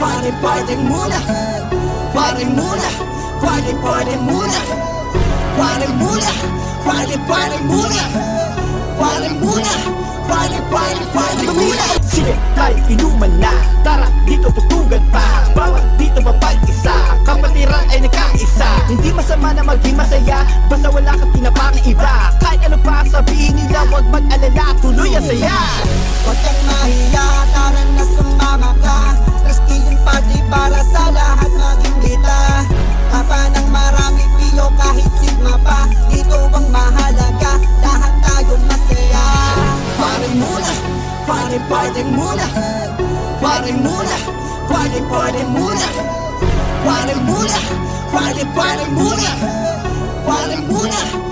Party muna, party muna, party muna, party muna, party muna, party muna, party muna. Sige, tayo inuman na, tara dito tutugan pa. Bawat dito mapag-isa, kapatiran ay nagkaisa. Hindi masama na maging masaya, basta wala kang tinapang iba. Kahit ano pa sabihin nila, huwag mag-alala, tuloy ang saya. Huwag kang mahiya, tara na sumama ka. Rescue party para sa lahat maging kita. Kapa ng marami piyo kahit sigma pa. Dito ang mahalaga, lahat tayo masaya. Party muna, party muna, party muna, party muna, party muna, party muna, party muna.